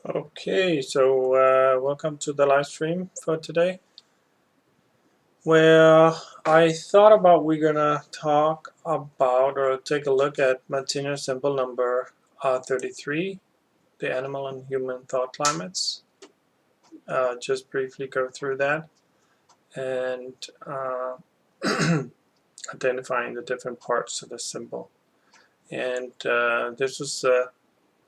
Okay, so welcome to the live stream for today, where I thought about we're gonna talk about or take a look at Martinez symbol number 33, the animal and human thought climates. Just briefly go through that and identifying the different parts of the symbol. And this was the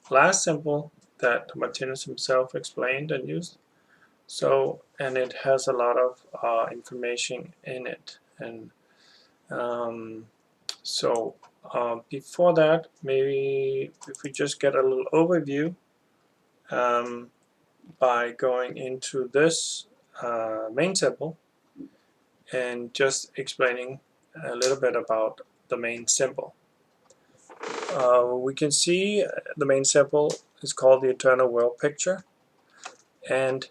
last symbol that Martinez himself explained and used. So, and it has a lot of information in it. And um, so, before that, maybe if we just get a little overview um, by going into this main symbol and just explaining a little bit about the main symbol. We can see the main symbol is called the eternal world picture, and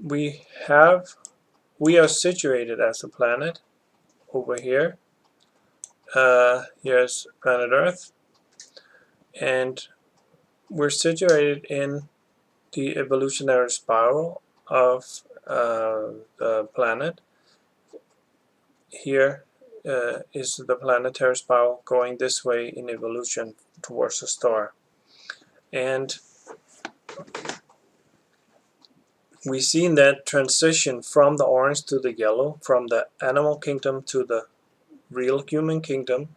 we are situated as a planet over here. Here's planet Earth, and we're situated in the evolutionary spiral of the planet. Here is the planetary spiral going this way in evolution towards a star. And we've seen that transition from the orange to the yellow, from the animal kingdom to the real human kingdom,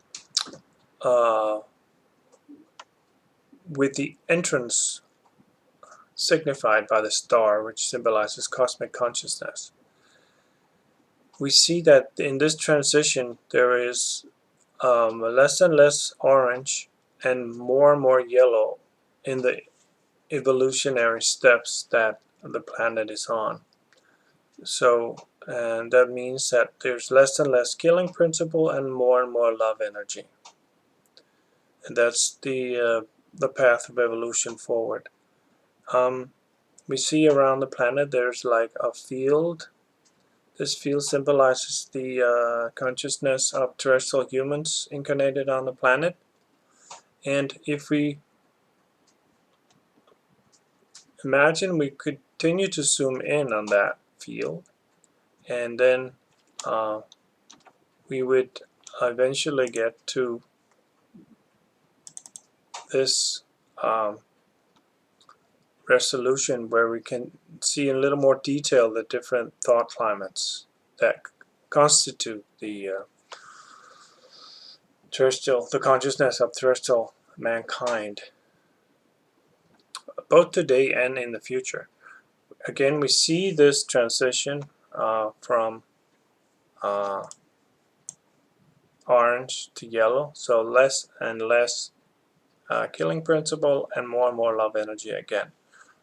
with the entrance signified by the star, which symbolizes cosmic consciousness. We see that in this transition there is less and less orange and more yellow in the evolutionary steps that the planet is on. So, and that means that there's less and less killing principle and more love energy. And that's the path of evolution forward. We see around the planet there's like a field. This field symbolizes the consciousness of terrestrial humans incarnated on the planet. And if we imagine we continue to zoom in on that field, and then we would eventually get to this resolution where we can see in a little more detail the different thought climates that constitute the consciousness of terrestrial mankind, both today and in the future. Again, we see this transition from orange to yellow, so less and less killing principle and more love energy again.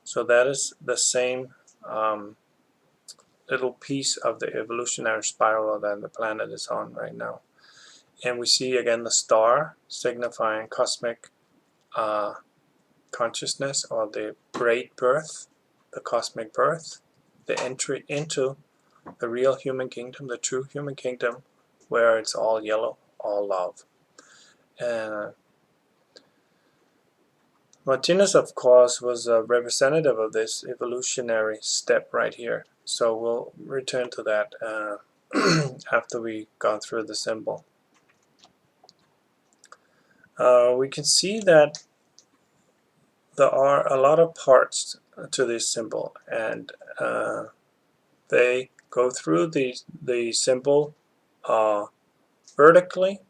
So that is the same little piece of the evolutionary spiral that the planet is on right now. And we see again the star signifying cosmic consciousness, or the great birth, the cosmic birth, the entry into the real human kingdom, the true human kingdom, where it's all yellow, all love. Martinez, of course, was a representative of this evolutionary step right here. So we'll return to that after we gone through the symbol. We can see that there are a lot of parts to this symbol, and they go through the symbol vertically,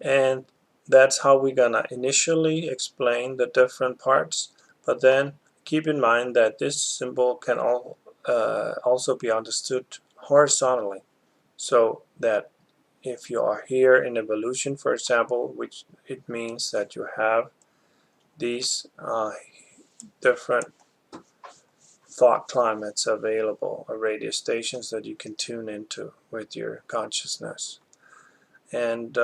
and that's how we're gonna initially explain the different parts. But then keep in mind that this symbol can also be understood horizontally, so that if you are here in evolution, for example, which it means that you have these different thought climates available, or radio stations that you can tune into with your consciousness. And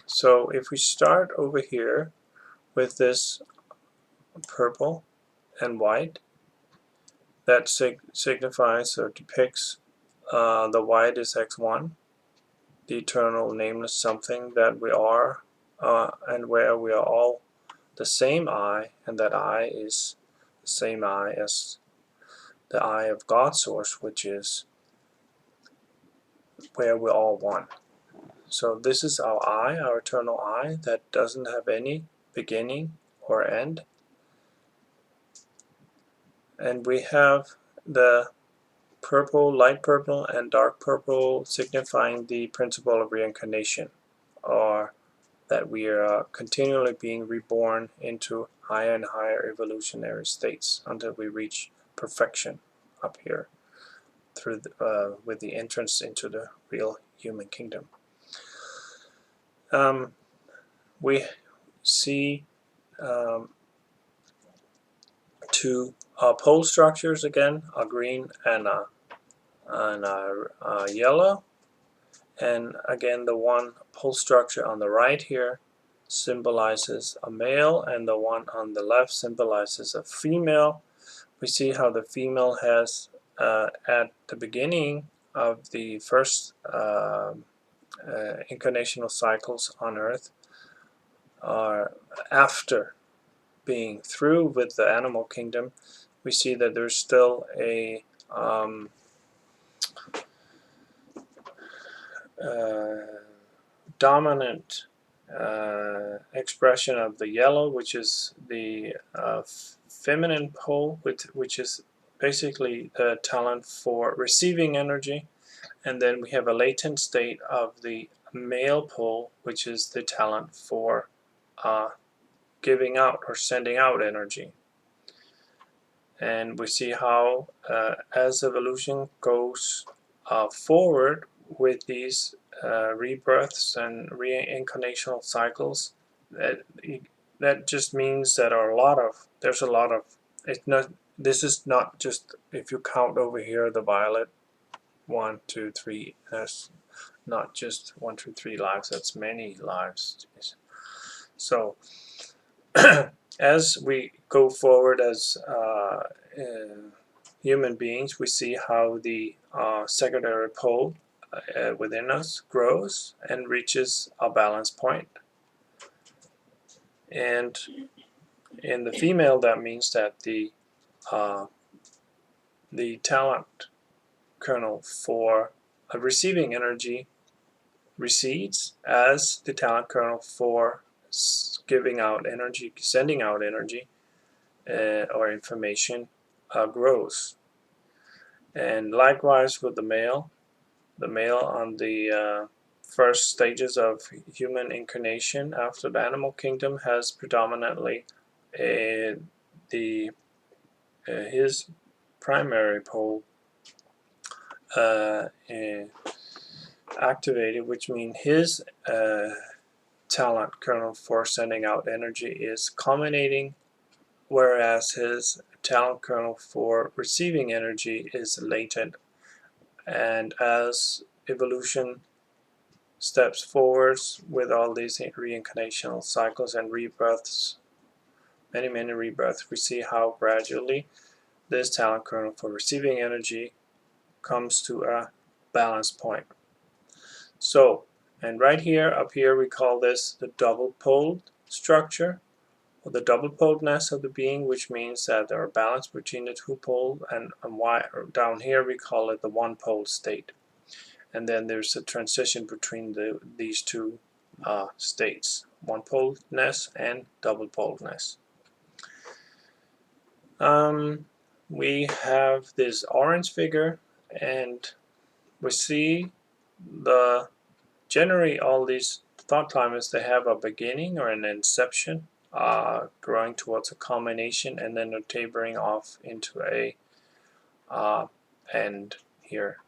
so if we start over here with this purple and white, that signifies or depicts the white is X1, the eternal nameless something that we are, and where we are all the same eye, and that eye is the same eye as the eye of God source, which is where we're all one. So this is our eye, our eternal eye, that doesn't have any beginning or end. And we have the purple, light purple, and dark purple signifying the principle of reincarnation, or that we are continually being reborn into higher and higher evolutionary states until we reach perfection up here through with the entrance into the real human kingdom. We see two pole structures again, a green and a yellow. And again, the one pole structure on the right here symbolizes a male, and the one on the left symbolizes a female. We see how the female has at the beginning of the first incarnational cycles on Earth, or after being through with the animal kingdom, we see that there's still a dominant expression of the yellow, which is the feminine pole, which is basically the talent for receiving energy, and then we have a latent state of the male pole, which is the talent for giving out or sending out energy. And we see how as evolution goes forward with these rebirths and reincarnational cycles, that just means that there's a lot of, this is not just, if you count over here the violet 1, 2, 3, that's not just 1, 2, 3 lives, that's many lives. So as we go forward as human beings, we see how the secondary pole within us grows and reaches a balance point. And in the female, that means that the talent kernel for receiving energy recedes as the talent kernel for giving out energy, sending out energy or information grows. And likewise with the male on the first stages of human incarnation after the animal kingdom has predominantly his primary pole activated, which means his talent kernel for sending out energy is culminating, whereas his talent kernel for receiving energy is latent. And as evolution steps forwards with all these reincarnational cycles and rebirths, many rebirths, we see how gradually this talent kernel for receiving energy comes to a balance point. So, and right here, up here, we call this the double-poled structure, or the double-poledness of the being, which means that there are balance between the two poles, and down here we call it the one-pole state. And then there's a transition between these two states, one-poledness and double-poledness. We have this orange figure, and we see generally all these thought climates, they have a beginning or an inception, growing towards a culmination, and then they're tapering off into a end here,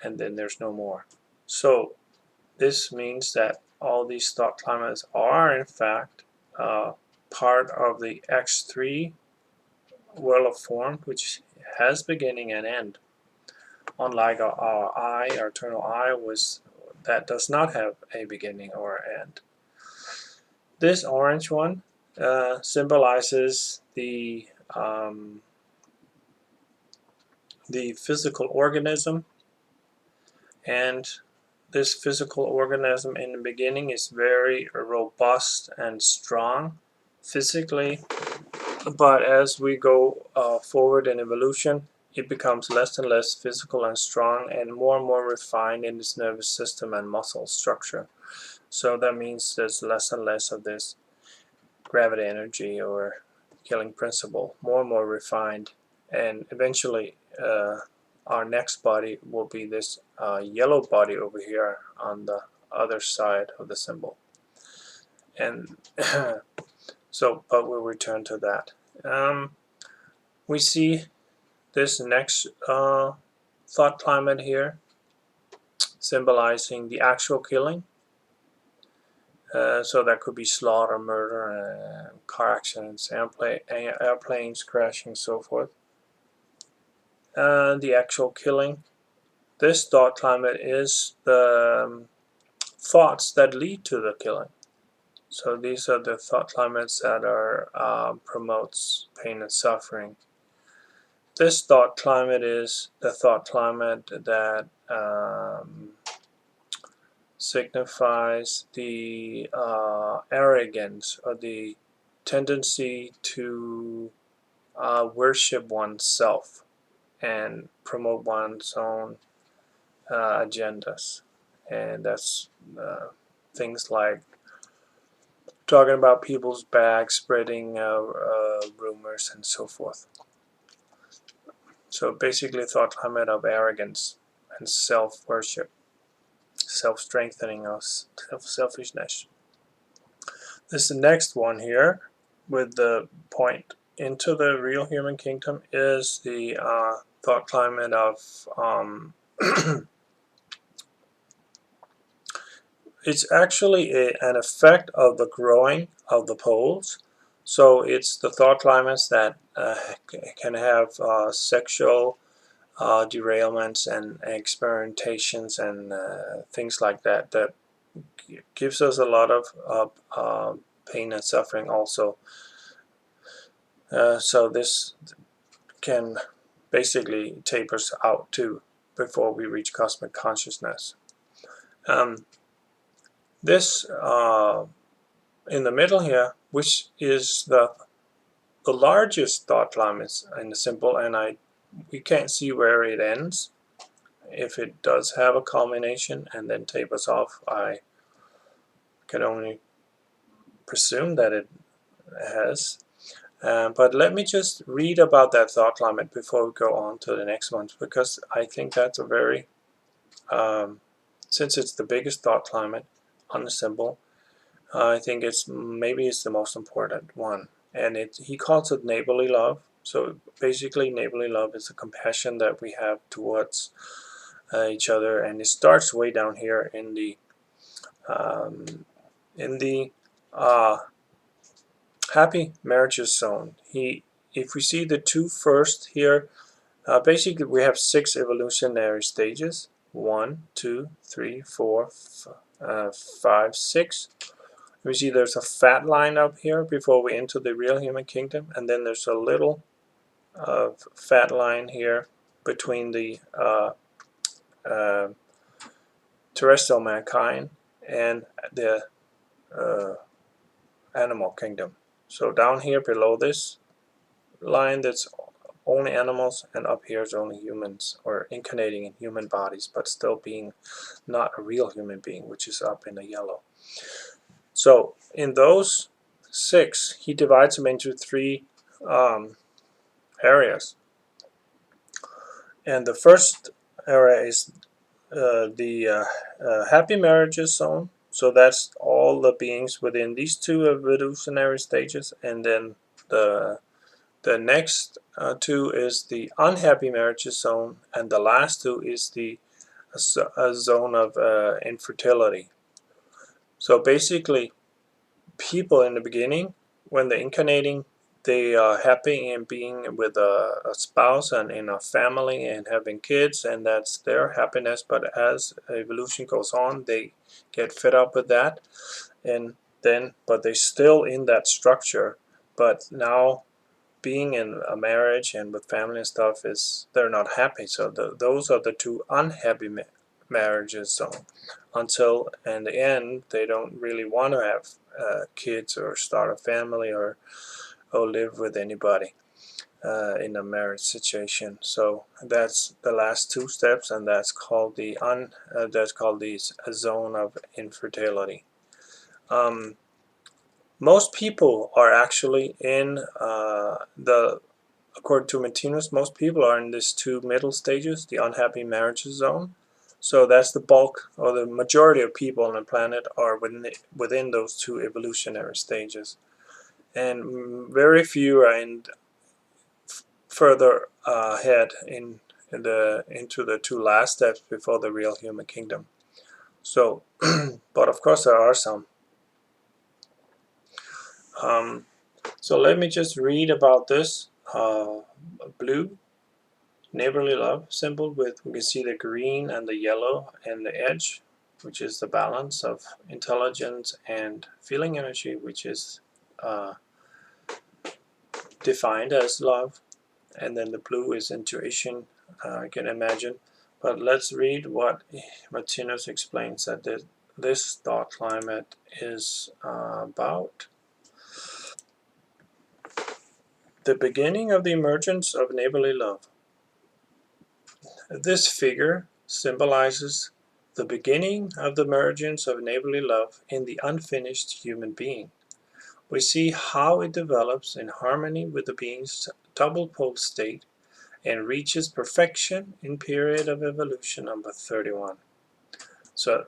and then there's no more. So this means that all these thought climates are in fact part of the X3 world of form, which has beginning and end, unlike our eye, our eternal eye, that does not have a beginning or end. This orange one symbolizes the physical organism, and this physical organism in the beginning is very robust and strong, physically, but as we go forward in evolution, it becomes less and less physical and strong, and more refined in its nervous system and muscle structure. So that means there's less and less of this gravity energy or killing principle, more and more refined, and eventually our next body will be this yellow body over here on the other side of the symbol. And so, but we'll return to that. We see this next thought climate here, symbolizing the actual killing. So that could be slaughter, murder, car accidents, airplanes crashing, so forth. The actual killing. This thought climate is the thoughts that lead to the killing. So these are the thought climates that are promotes pain and suffering. This thought climate is the thought climate that signifies the arrogance or the tendency to worship oneself and promote one's own agendas. And that's things like talking about people's back, spreading rumors, and so forth. So basically, thought climate of arrogance and self-worship, self-strengthening, or selfishness. This is the next one here, with the point into the real human kingdom, is the thought climate of it's actually an effect of the growing of the poles. So it's the thought climates that can have sexual derailments and experimentations and things like that, that gives us a lot of pain and suffering also. So this can basically tapers out too before we reach cosmic consciousness. This in the middle here, which is the largest thought climates in the symbol, and we can't see where it ends. If it does have a culmination and then tapers off, I can only presume that it has. But let me just read about that thought climate before we go on to the next ones, because I think that's a very, since it's the biggest thought climate on the symbol, I think maybe it's the most important one. And he calls it neighborly love. So basically, neighborly love is the compassion that we have towards each other, and it starts way down here in the happy marriages zone. If we see the two first here, basically we have 6 evolutionary stages: 1, 2, 3, 4, 5, 6. We see there's a fat line up here before we enter the real human kingdom, and then there's a little fat line here between the terrestrial mankind and the animal kingdom. So down here below this line, that's only animals, and up here is only humans, or incarnating in human bodies but still being not a real human being, which is up in the yellow. So in those 6, he divides them into 3 areas. And the first area is the happy marriages zone. So that's all the beings within these 2 evolutionary stages. And then the next 2 is the unhappy marriages zone, and the last 2 is the zone of infertility. So basically, people in the beginning, when they're incarnating, they are happy in being with a spouse and in a family and having kids, and that's their happiness. But as evolution goes on, they get fed up with that, and then but they're still in that structure. But now, being in a marriage and with family and stuff, they're not happy. So those are the 2 unhappy marriages. So until in the end they don't really want to have kids or start a family or live with anybody in a marriage situation. So that's the last two steps, and that's called the zone of infertility. Most people are actually in according to Martinez, most people are in these two middle stages, the unhappy marriages zone. So that's the bulk, or the majority of people on the planet are within those two evolutionary stages, and very few are in further ahead into the two last steps before the real human kingdom. So, but of course there are some. So let me just read about this blue neighborly love symbol with, we can see the green and the yellow and the edge, which is the balance of intelligence and feeling energy, which is defined as love, and then the blue is intuition, I can imagine. But let's read what Martinez explains that this thought climate is about. The beginning of the emergence of neighborly love. This figure symbolizes the beginning of the emergence of neighborly love in the unfinished human being. We see how it develops in harmony with the being's double pole state and reaches perfection in period of evolution number 31. So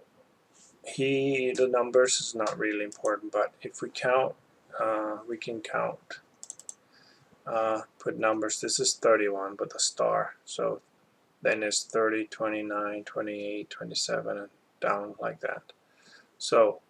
the numbers is not really important, but if we count, we can count, put numbers. This is 31 with a star. So then it's 30, 29, 28, 27, and down like that. So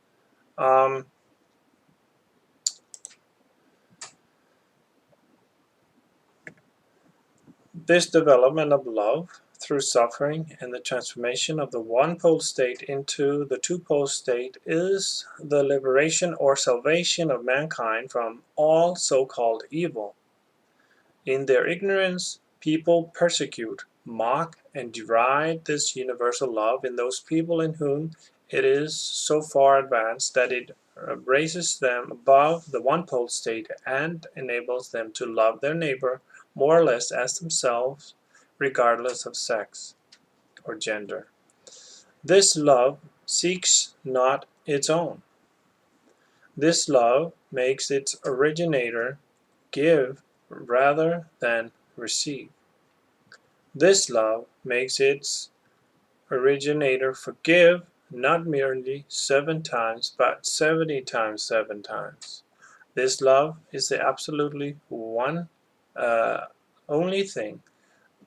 this development of love through suffering and the transformation of the one-pole state into the two-pole state is the liberation or salvation of mankind from all so-called evil. In their ignorance, people persecute, mock, and deride this universal love in those people in whom it is so far advanced that it raises them above the one-pole state and enables them to love their neighbor more or less as themselves, regardless of sex or gender. This love seeks not its own. This love makes its originator give rather than receive. This love makes its originator forgive not merely 7 times, but 70 times 7 times. This love is the absolutely only thing.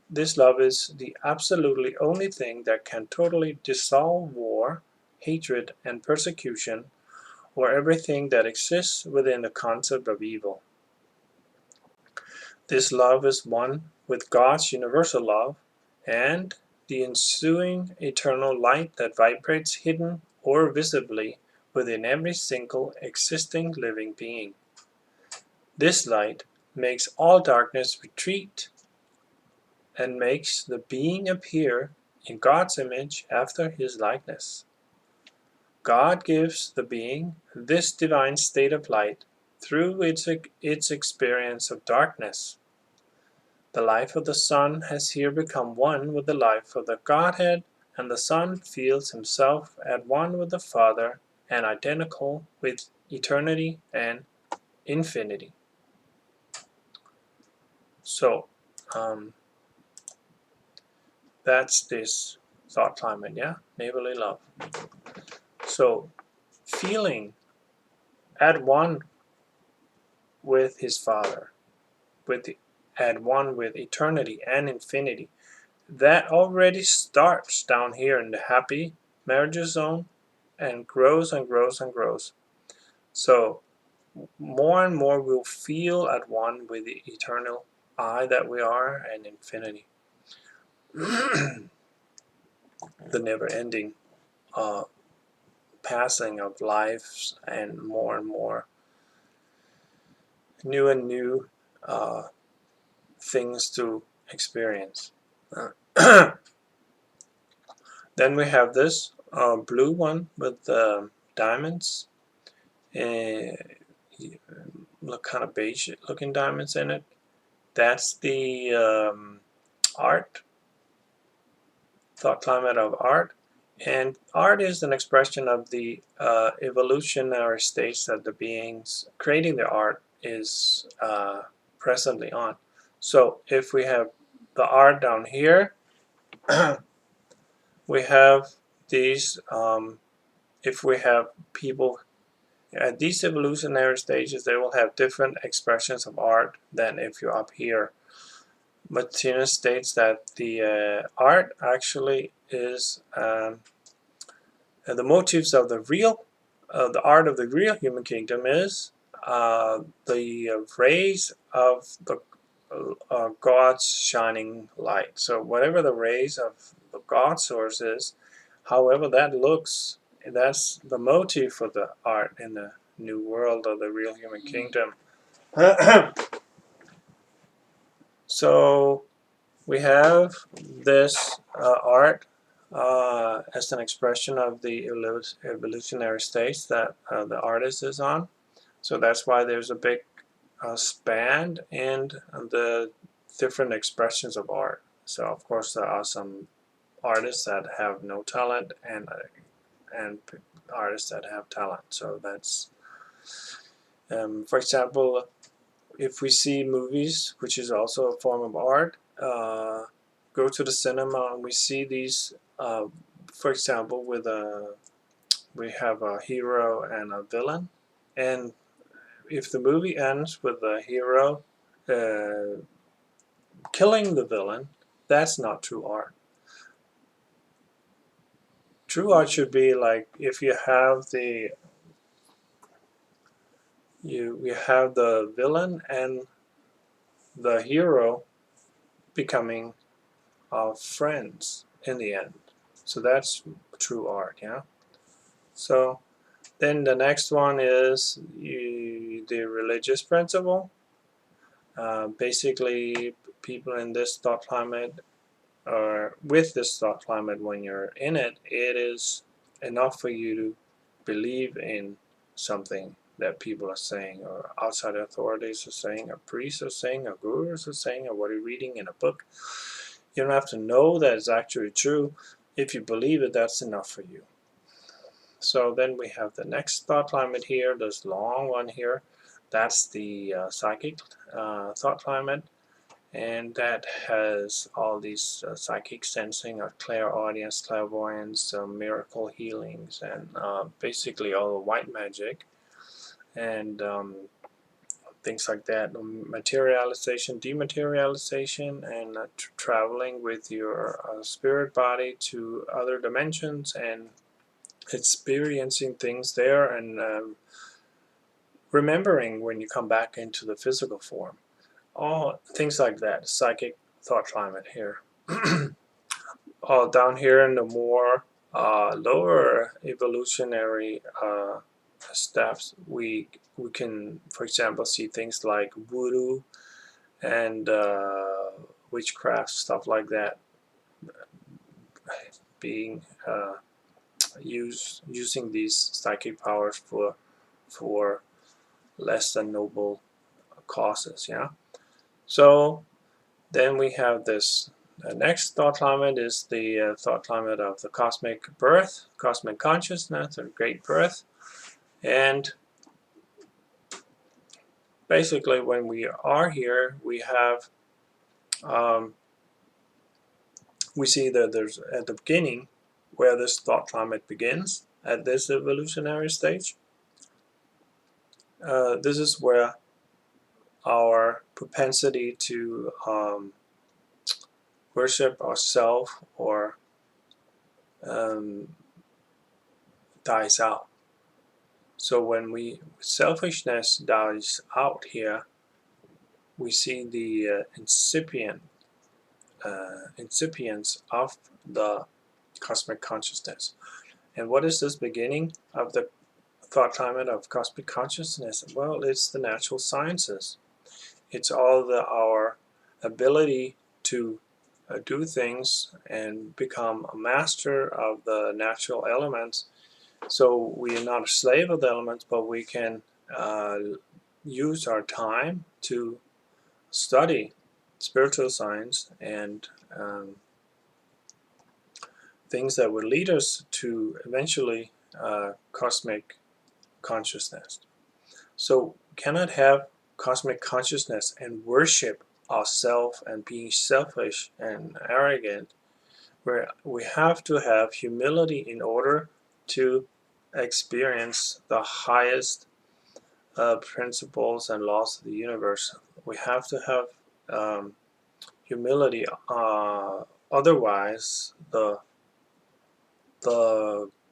This love is the absolutely only thing that can totally dissolve war, hatred, and persecution, or everything that exists within the concept of evil. This love is one with God's universal love and the ensuing eternal light that vibrates hidden or visibly within every single existing living being. This light makes all darkness retreat and makes the being appear in God's image after his likeness. God gives the being this divine state of light through its experience of darkness. The life of the Son has here become one with the life of the Godhead, and the Son feels himself at one with the Father and identical with eternity and infinity. So, that's this thought climate, yeah? Neighborly love. So, feeling at one with his Father, at one with eternity and infinity, that already starts down here in the happy marriages zone and grows and grows and grows. So more and more we'll feel at one with the eternal I that we are and infinity. The never-ending passing of lives and more new and new things to experience. Then we have this blue one with diamonds, and look kind of beige looking diamonds in it. That's the art, thought climate of art. And art is an expression of the evolutionary states that the beings creating the art is presently on. So if we have the art down here, we have these, if we have people at these evolutionary stages, they will have different expressions of art than if you're up here. Martinez states that the art actually is the motives of the art of the real human kingdom is the rays of the God's shining light. So whatever the rays of the God source is, however that looks, that's the motive for the art in the new world of the real human kingdom. So we have this art as an expression of the evolutionary states that the artist is on. So that's why there's a big span in the different expressions of art. So of course there are some artists that have no talent and artists that have talent. So that's for example, if we see movies, which is also a form of art, go to the cinema and we see these, for example, we have a hero and a villain, and if the movie ends with the hero killing the villain, that's not true art. True art should be like if you have you have the villain and the hero becoming friends in the end. So that's true art, yeah. So then the next one is the religious principle. Basically, people in this thought climate, or with this thought climate, when you're in it, it is enough for you to believe in something that people are saying, or outside authorities are saying, or priests are saying, or gurus are saying, or what you're reading in a book. You don't have to know that it's actually true. If you believe it, that's enough for you. So then we have the next thought climate here, this long one here. That's the psychic thought climate, and that has all these psychic sensing, or clairaudience, clairvoyance, miracle healings, and basically all the white magic and things like that. Materialization, dematerialization, and traveling with your spirit body to other dimensions and experiencing things there, and remembering when you come back into the physical form. All things like that. Psychic thought climate here. All down here in the more lower evolutionary steps, we can, for example, see things like voodoo and witchcraft, stuff like that, being using these psychic powers for less than noble causes. Yeah. So then we have this next thought climate is the thought climate of the cosmic birth, cosmic consciousness, or great birth. And basically when we are here, we have we see that there's at the beginning where this thought climate begins at this evolutionary stage. This is where our propensity to worship ourselves or um, dies out. So when selfishness dies out here, we see the incipience of the cosmic consciousness. And what is this beginning of the thought climate of cosmic consciousness? Well, it's the natural sciences. It's all our ability to do things and become a master of the natural elements. So we are not a slave of the elements, but we can use our time to study spiritual science and things that would lead us to eventually cosmic consciousness. So we cannot have cosmic consciousness and worship ourselves and being selfish and arrogant, where we have to have humility in order to experience the highest principles and laws of the universe. We have to have humility, otherwise the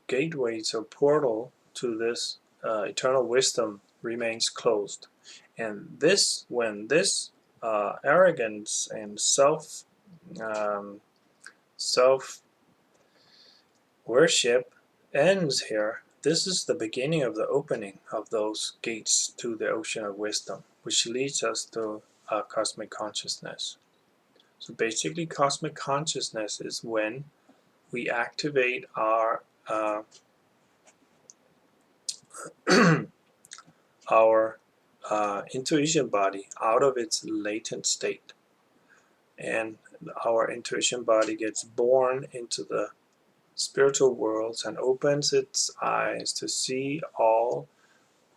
gateway or portal to this eternal wisdom remains closed. And this, when this arrogance and self worship ends here, this is the beginning of the opening of those gates to the ocean of wisdom, which leads us to cosmic consciousness. So basically, cosmic consciousness is when we activate our our intuition body out of its latent state, and our intuition body gets born into the spiritual worlds and opens its eyes to see all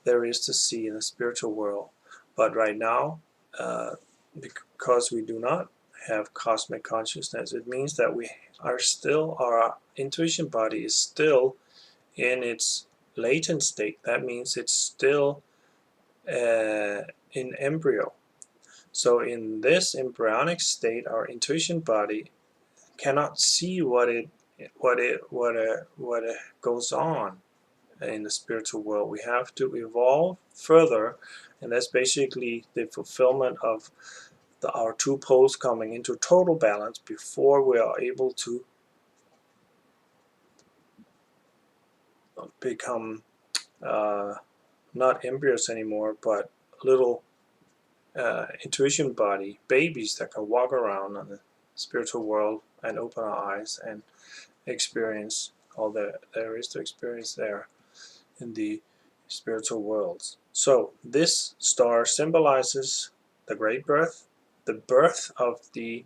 there is to see in the spiritual world. But right now, because we do not have cosmic consciousness, it means that we are still, our intuition body is still in its latent state. That means it's still in embryo. So in this embryonic state, our intuition body cannot see what goes on in the spiritual world. We have to evolve further, and that's basically the fulfillment of our two poles coming into total balance before we are able to become not embryos anymore, but little intuition body babies that can walk around on the spiritual world and open our eyes and experience all that there is to experience there in the spiritual worlds. So this star symbolizes the great birth, the birth of the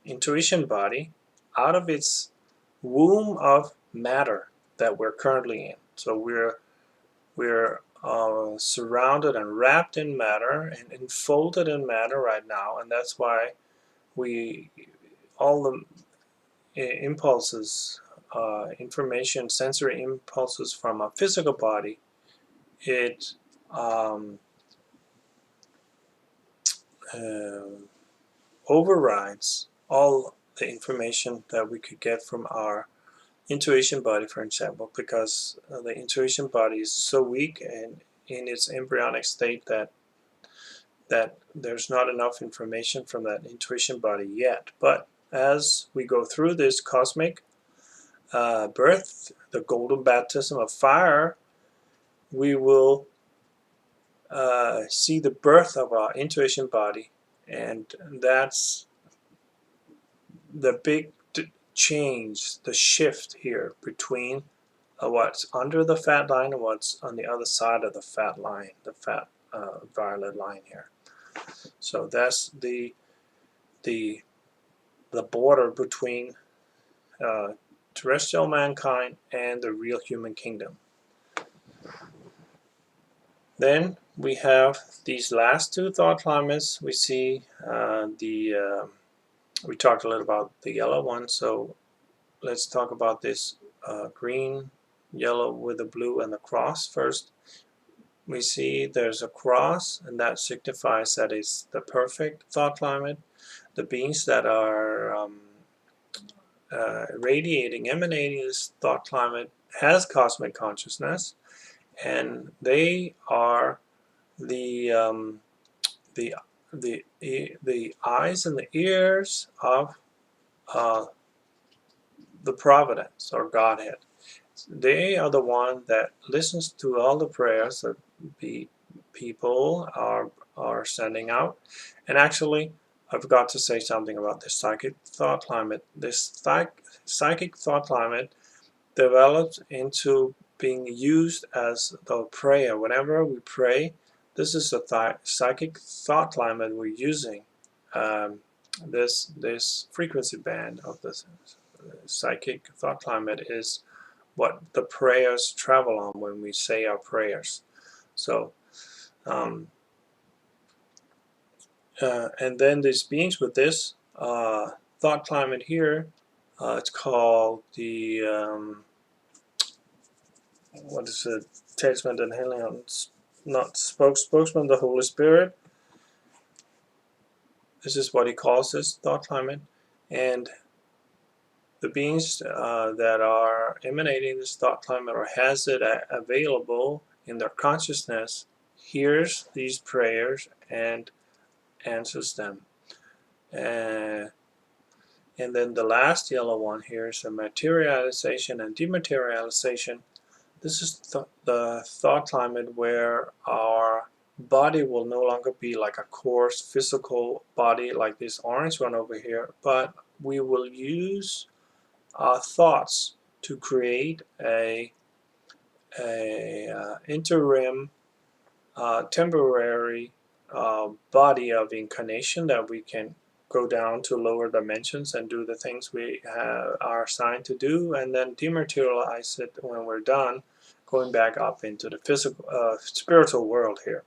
intuition body out of its womb of matter that we're currently in. So we're surrounded and wrapped in matter and enfolded in matter right now, and that's why we all the impulses, information, sensory impulses from a physical body, it overrides all the information that we could get from our intuition body, for example, because the intuition body is so weak and in its embryonic state that there's not enough information from that intuition body yet. But as we go through this cosmic birth, the golden baptism of fire, we will see the birth of our intuition body, and that's the big change, the shift here between what's under the fat line and what's on the other side of the fat line, the fat violet line here. So that's the border between terrestrial mankind and the real human kingdom. Then we have these last two thought climates. We see we talked a little about the yellow one, so let's talk about this green, yellow with the blue and the cross first. We see there's a cross, and that signifies that it's the perfect thought climate. The beings that are radiating, emanating this thought climate has cosmic consciousness, and they are the eyes and the ears of the providence or Godhead. They are the one that listens to all the prayers that people are sending out, and actually I forgot to say something about the psychic thought climate. This psychic thought climate develops into being used as the prayer. Whenever we pray, this is the psychic thought climate we're using. This frequency band of the psychic thought climate is what the prayers travel on when we say our prayers. So and then these beings with this thought climate here, it's called the what is it? Talisman and Helion, not spokesman, the Holy Spirit. This is what he calls this thought climate, and the beings that are emanating this thought climate or has it available in their consciousness hears these prayers and answers them. And then the last yellow one here is a materialization and dematerialization. This is the thought climate where our body will no longer be like a coarse physical body like this orange one over here, but we will use our thoughts to create a interim temporary body of incarnation that we can go down to lower dimensions and do the things we are assigned to do, and then dematerialize it when we're done, going back up into the physical spiritual world here.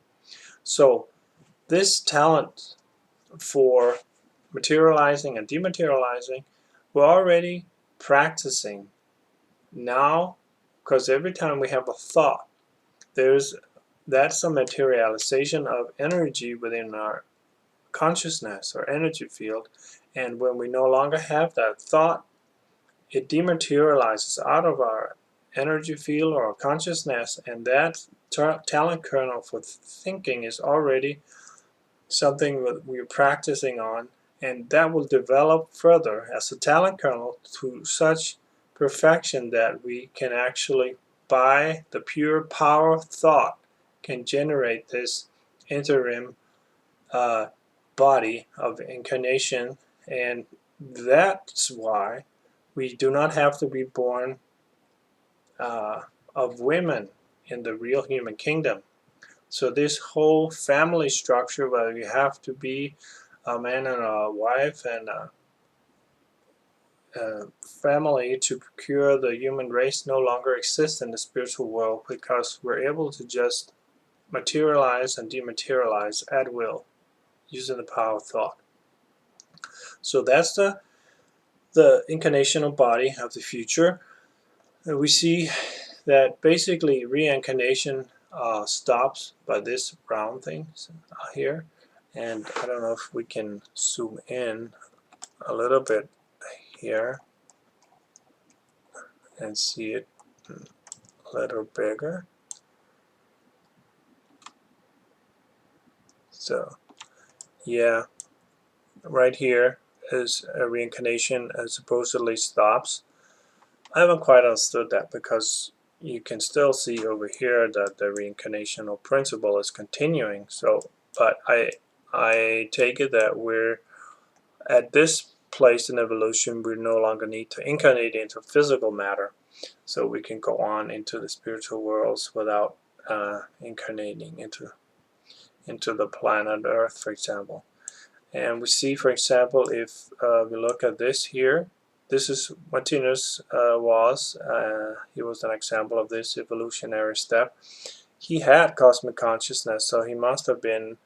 So this talent for materializing and dematerializing, we're already practicing now, because every time we have a thought, that's a materialization of energy within our consciousness or energy field, and when we no longer have that thought, it dematerializes out of our energy field or consciousness, and that talent kernel for thinking is already something that we're practicing on, and that will develop further as a talent kernel to such perfection that we can actually, by the pure power of thought, can generate this interim body of incarnation. And that's why we do not have to be born of women in the real human kingdom. So this whole family structure where you have to be a man and a wife and a family to procure the human race no longer exists in the spiritual world, because we're able to just materialize and dematerialize at will using the power of thought. So that's the incarnational body of the future. And we see that basically reincarnation stops by this round thing here. And I don't know if we can zoom in a little bit here and see it a little bigger. So yeah, right here is a reincarnation supposedly stops. I haven't quite understood that, because you can still see over here that the reincarnational principle is continuing. So, but I take it that we're at this place in evolution, we no longer need to incarnate into physical matter, so we can go on into the spiritual worlds without incarnating into the planet Earth, for example. And we see, for example, if we look at this here, this is Martinez was. He was an example of this evolutionary step. He had cosmic consciousness, so he must have been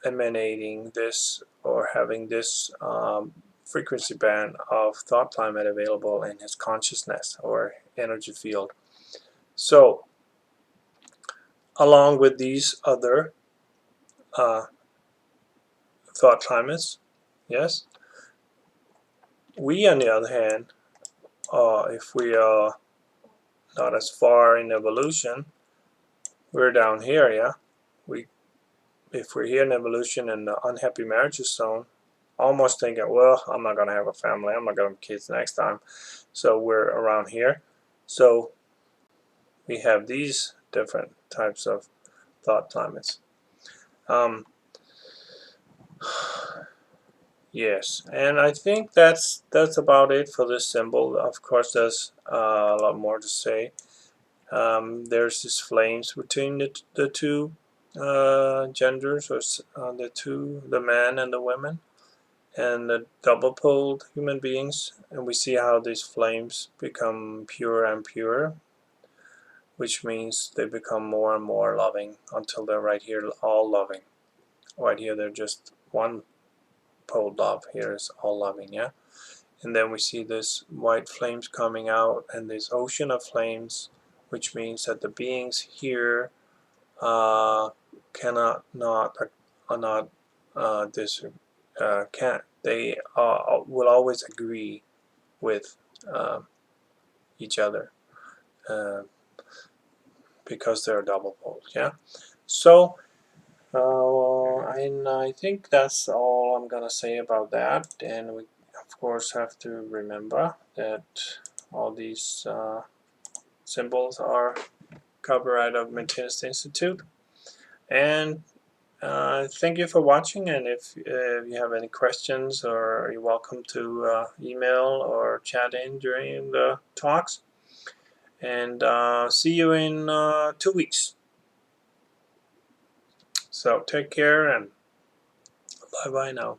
emanating this or having this frequency band of thought climate available in his consciousness or energy field. So, along with these other thought climates, yes, we on the other hand, if we are not as far in evolution, we're down here, yeah. If we're here in evolution in the unhappy marriages zone, almost thinking, well, I'm not gonna have a family, I'm not gonna have kids next time. So we're around here. So we have these different types of thought climates. Yes, and I think that's about it for this symbol. Of course, there's a lot more to say. There's this flames between the two genders, or the man and the women, and the double poled human beings, and we see how these flames become purer and purer, which means they become more and more loving until they're right here all loving. Right here they're just one poled love, here is all loving, yeah. And then we see this white flames coming out and this ocean of flames, which means that the beings here cannot not not this can't they will always agree with uh, each other uh, because they're double poles, yeah. So and I think that's all I'm gonna say about that. And we of course have to remember that all these symbols are copyright of Methodist Institute. And thank you for watching, and if you have any questions, or you're welcome to email or chat in during the talks. And see you in 2 weeks. So take care and bye bye now.